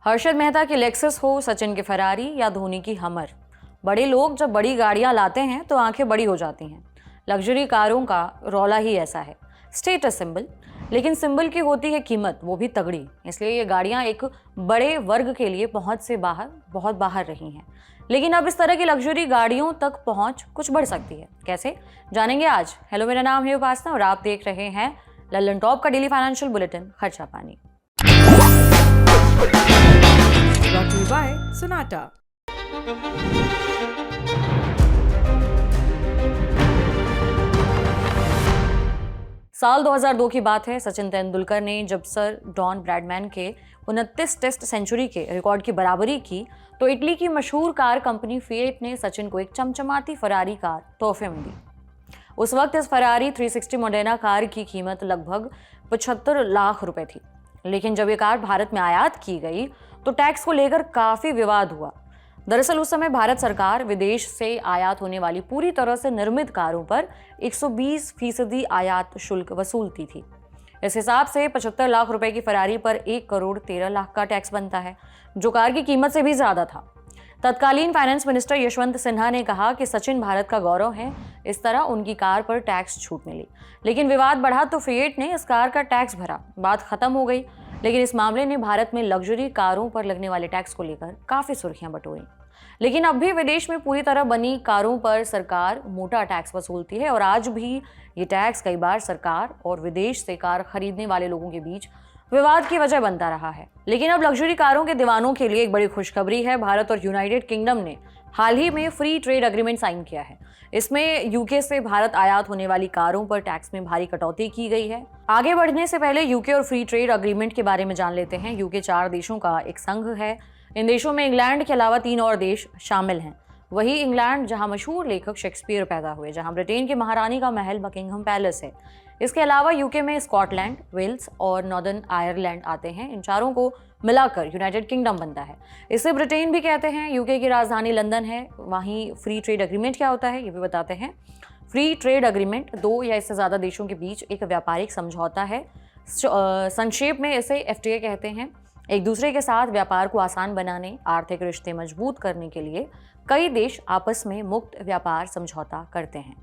हर्षद मेहता की लेक्सस हो, सचिन की फरारी या धोनी की हमर, बड़े लोग जब बड़ी गाड़ियां लाते हैं तो आंखें बड़ी हो जाती हैं। लग्जरी कारों का रौला ही ऐसा है। स्टेटस सिंबल, लेकिन सिंबल की होती है कीमत, वो भी तगड़ी। इसलिए ये गाड़ियां एक बड़े वर्ग के लिए पहुंच से बहुत बाहर रही हैं। लेकिन अब इस तरह की लग्जरी गाड़ियों तक पहुंच कुछ बढ़ सकती है। कैसे, जानेंगे आज। हेलो, मेरा नाम है उपासना और आप देख रहे हैं लल्लन टॉप का डेली फाइनेंशियल बुलेटिन खर्चा पानी। Brought to you by Sonata. साल 2002 की बात है। सचिन तेंदुलकर ने जब सर डॉन ब्रैडमैन के 29 टेस्ट सेंचुरी के रिकॉर्ड की बराबरी की तो इटली की मशहूर कार कंपनी फिएट ने सचिन को एक चमचमाती फरारी कार तोहफे में दी। उस वक्त इस फरारी 360 मोडेना कार की कीमत लगभग 75 लाख रुपए थी। लेकिन जब ये कार भारत में आयात की गई तो टैक्स को लेकर काफी विवाद हुआ। दरअसल उस समय भारत सरकार विदेश से आयात होने वाली पूरी तरह से निर्मित कारों पर 120% आयात शुल्क वसूलती थी। इस हिसाब से 75 लाख रुपए की फरारी पर 1 करोड़ 13 लाख का टैक्स बनता है, जो कार की कीमत से भी ज्यादा था। तत्कालीन फाइनेंस मिनिस्टर यशवंत सिन्हा ने कहा कि सचिन भारत का गौरव है, इस तरह उनकी कार पर टैक्स छूट मिली। लेकिन विवाद बढ़ा तो फिएट ने इस कार का टैक्स भरा, बात खत्म हो गई। लेकिन इस मामले ने भारत में लग्जरी कारों पर लगने वाले टैक्स को लेकर काफी सुर्खियां बटोरी। लेकिन अब भी विदेश में पूरी तरह बनी कारों पर सरकार मोटा टैक्स वसूलती है और आज भी ये टैक्स कई बार सरकार और विदेश से कार खरीदने वाले लोगों के बीच विवाद की वजह बनता रहा है। लेकिन अब लग्जरी कारों के दीवानों के लिए एक बड़ी खुशखबरी है। भारत और यूनाइटेड किंगडम ने हाल ही में फ्री ट्रेड एग्रीमेंट साइन किया है। इसमें यूके से भारत आयात होने वाली कारों पर टैक्स में भारी कटौती की गई है। आगे बढ़ने से पहले यूके और फ्री ट्रेड एग्रीमेंट के बारे में जान लेते हैं। यूके 4 देशों का एक संघ है। इन देशों में इंग्लैंड के अलावा 3 और देश शामिल हैं। वही इंग्लैंड जहां मशहूर लेखक शेक्सपियर पैदा हुए, जहां ब्रिटेन की महारानी का महल बकिंघम पैलेस है। इसके अलावा यूके में स्कॉटलैंड, वेल्स और नॉर्दर्न आयरलैंड आते हैं। इन चारों को मिलाकर यूनाइटेड किंगडम बनता है। इसे ब्रिटेन भी कहते हैं। यूके की राजधानी लंदन है। वहीं फ्री ट्रेड एग्रीमेंट क्या होता है ये भी बताते हैं। फ्री ट्रेड एग्रीमेंट 2 या इससे ज़्यादा देशों के बीच एक व्यापारिक समझौता है। संक्षेप में इसे FTA कहते हैं। एक दूसरे के साथ व्यापार को आसान बनाने, आर्थिक रिश्ते मजबूत करने के लिए कई देश आपस में मुक्त व्यापार समझौता करते हैं।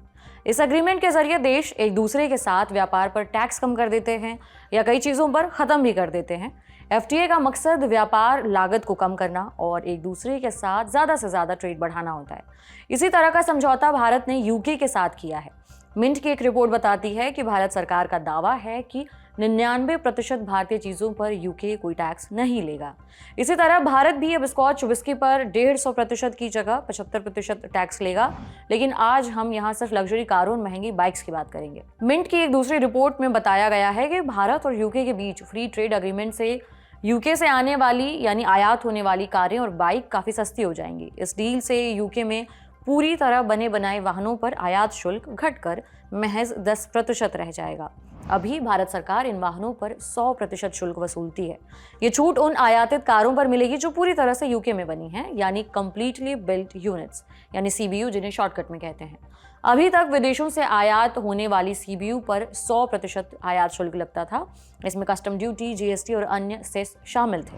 इस एग्रीमेंट के जरिए देश एक दूसरे के साथ व्यापार पर टैक्स कम कर देते हैं या कई चीज़ों पर ख़त्म भी कर देते हैं। FTA का मकसद व्यापार लागत को कम करना और एक दूसरे के साथ ज़्यादा से ज़्यादा ट्रेड बढ़ाना होता है। इसी तरह का समझौता भारत ने यूके के साथ किया है। मिंट की एक रिपोर्ट बताती है कि भारत सरकार का दावा है कि 99% भारतीय चीज़ों पर यूके कोई टैक्स नहीं लेगा। इसी तरह भारत भी अब स्कॉच विस्की पर 150% की जगह 75% टैक्स लेगा। लेकिन आज हम यहाँ सिर्फ लग्जरी कारों और महंगी बाइक्स की बात करेंगे। मिंट की एक दूसरी रिपोर्ट में बताया गया है कि भारत और यूके के बीच फ्री ट्रेड एग्रीमेंट से यूके से आने वाली यानी आयात होने वाली कारें और बाइक काफ़ी सस्ती हो जाएंगी। इस डील से यूके में पूरी तरह बने बनाए वाहनों पर आयात शुल्क घटकर महज 10% रह जाएगा। अभी भारत सरकार इन वाहनों पर 100% शुल्क वसूलती है। ये छूट उन आयातित कारों पर मिलेगी जो पूरी तरह से यूके में बनी हैं, यानी कंप्लीटली बिल्ट यूनिट्स, यानी CBU जिन्हें शॉर्टकट में कहते हैं। अभी तक विदेशों से आयात होने वाली CBU पर 100% आयात शुल्क लगता था। इसमें कस्टम ड्यूटी, GST और अन्य सेस शामिल थे।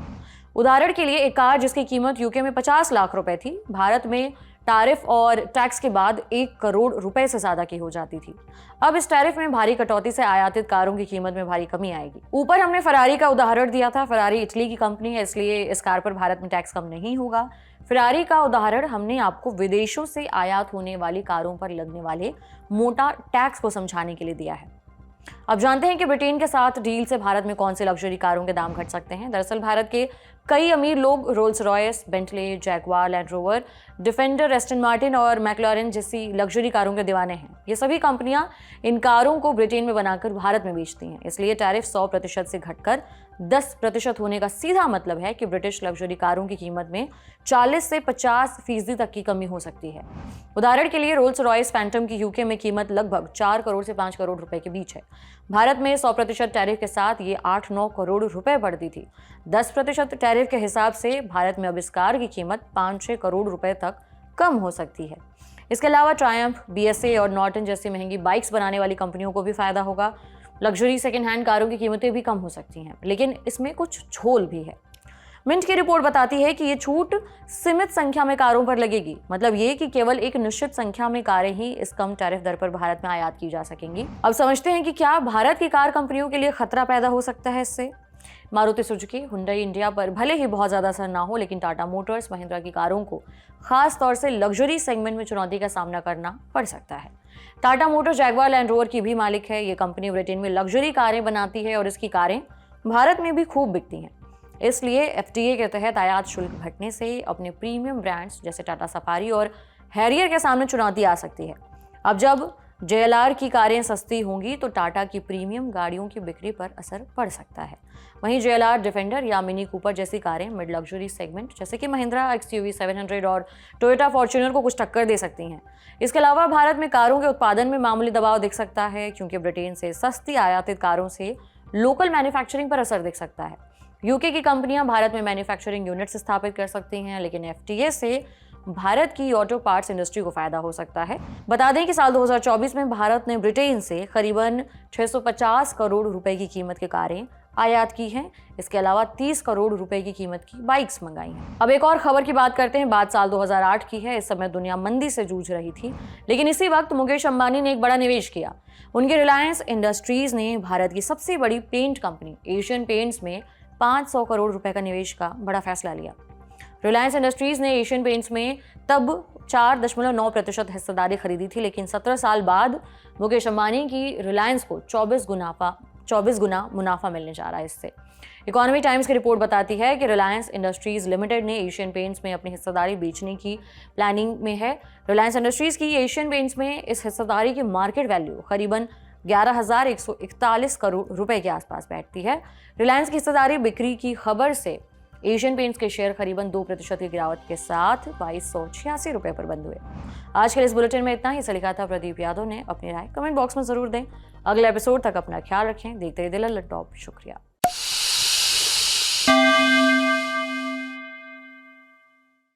उदाहरण के लिए एक कार जिसकी कीमत यूके में 50 लाख रुपए थी, भारत में टैरिफ और टैक्स के बाद 1 करोड़ रुपए से ज्यादा की हो जाती थी। अब इस टैरिफ में भारी कटौती से आयातित कारों की कीमत में भारी कमी आएगी। ऊपर हमने फरारी का उदाहरण दिया था। फरारी इटली की कंपनी है, इसलिए इस कार पर भारत में टैक्स कम नहीं होगा। फरारी का उदाहरण हमने आपको विदेशों से आयात होने वाली कारों पर लगने वाले मोटा टैक्स को समझाने के लिए दिया है। अब जानते हैं कि ब्रिटेन के साथ डील से भारत में कौन से लग्जरी कारों के दाम घट सकते हैं। दरअसल भारत के कई अमीर लोग Rolls Royce, Bentley, Jaguar, land rover, defender, Aston Martin और मैक्लारेन जैसी लग्जरी कारों के दीवाने हैं। ये सभी कंपनियां इन कारों को ब्रिटेन में बनाकर भारत में बेचती हैं। इसलिए टैरिफ 100% से घटकर 10% होने का सीधा मतलब है कि ब्रिटिश लग्जरी कारों की कीमत में 40 से 50% तक की कमी हो सकती है। उदाहरण के लिए रोल्स रॉयस फैंटम की यूके में कीमत लगभग 4 करोड़ से 5 करोड़ रुपए के बीच है। भारत में 100% टैरिफ के साथ ये 8-9 करोड़ रुपए बढ़ती थी। 10% टैरिफ के हिसाब से भारत में अब इस कार की कीमत 5-6 करोड़ रुपए तक कम हो सकती है। इसके अलावा ट्रायम्फ, BSA और नॉर्टन जैसी महंगी बाइक्स बनाने वाली कंपनियों को भी फायदा होगा। लग्जरी सेकेंड हैंड कारों की कीमतें भी कम हो सकती हैं, लेकिन इसमें कुछ झोल भी है। मिंट की रिपोर्ट बताती है कि ये छूट सीमित संख्या में कारों पर लगेगी। मतलब ये कि केवल एक निश्चित संख्या में कारें ही इस कम टैरिफ दर पर भारत में आयात की जा सकेंगी। अब समझते हैं कि क्या भारत की कार कंपनियों के लिए खतरा पैदा हो सकता है इससे। मारुति सुजुकी, हुंडई इंडिया पर भले ही बहुत ज्यादा असर ना हो, लेकिन टाटा मोटर्स, महिंद्रा की कारों को खास तौर से लग्जरी सेगमेंट में चुनौती का सामना करना पड़ सकता है। Tata Motors Jaguar land rover की भी मालिक है। ये कंपनी ब्रिटेन में लग्जरी कारें बनाती है और इसकी कारें भारत में भी खूब बिकती हैं। इसलिए एफटीए के तहत आयात शुल्क घटने से अपने प्रीमियम ब्रांड्स जैसे टाटा सफारी और हैरियर के सामने चुनौती आ सकती है। अब जब JLR की कारें सस्ती होंगी तो टाटा की प्रीमियम गाड़ियों की बिक्री पर असर पड़ सकता है। वहीं JLR डिफेंडर या मिनी कूपर जैसी कारें मिड लग्जरी सेगमेंट जैसे कि महिंद्रा XUV 700 और टोयोटा फॉर्च्यूनर को कुछ टक्कर दे सकती हैं। इसके अलावा भारत में कारों के उत्पादन में मामूली दबाव दिख सकता है, क्योंकि ब्रिटेन से सस्ती आयातित कारों से लोकल मैन्युफैक्चरिंग पर असर दिख सकता है। यूके की कंपनियां भारत में मैन्युफैक्चरिंग यूनिट्स स्थापित कर सकती हैं, लेकिन एफटीए से भारत की ऑटो पार्ट्स इंडस्ट्री को फायदा हो सकता है। बता दें कि साल 2024 में भारत ने ब्रिटेन से करीबन 650 करोड़ रुपए की कीमत की कारें आयात की हैं। इसके अलावा 30 करोड़ रुपए की कीमत की बाइक्स मंगाई हैं। अब एक और खबर की बात करते हैं। बात साल 2008 की है। इस समय दुनिया मंदी से जूझ रही थी, लेकिन इसी वक्त मुकेश अंबानी ने एक बड़ा निवेश किया। उनके रिलायंस इंडस्ट्रीज ने भारत की सबसे बड़ी पेंट कंपनी एशियन पेंट्स में 500 करोड़ रुपए का निवेश का बड़ा फैसला लिया। रिलायंस इंडस्ट्रीज ने एशियन पेंट्स में तब 4.9% हिस्सेदारी खरीदी थी, लेकिन 17 साल बाद मुकेश अंबानी की रिलायंस को 24 गुना मुनाफा मिलने जा रहा है इससे। इकोनॉमी टाइम्स की रिपोर्ट बताती है कि रिलायंस इंडस्ट्रीज लिमिटेड ने एशियन पेंट्स में अपनी हिस्सेदारी बेचने की प्लानिंग में है। रिलायंस इंडस्ट्रीज की एशियन पेंट्स में इस हिस्सेदारी की मार्केट वैल्यू करीबन 11,141 करोड़ रुपए के आसपास बैठती है। रिलायंस की हिस्सेदारी बिक्री की खबर से एशियन पेंट्स के शेयर करीबन 2% की गिरावट के साथ 2286 रुपए पर बंद हुए। आज के इस बुलेटिन में इतना ही। इसे लिखा था प्रदीप यादव ने। अपनी राय कमेंट बॉक्स में जरूर दें। अगले एपिसोड तक अपना ख्याल रखें। देखते रहिए दिल टॉप। शुक्रिया।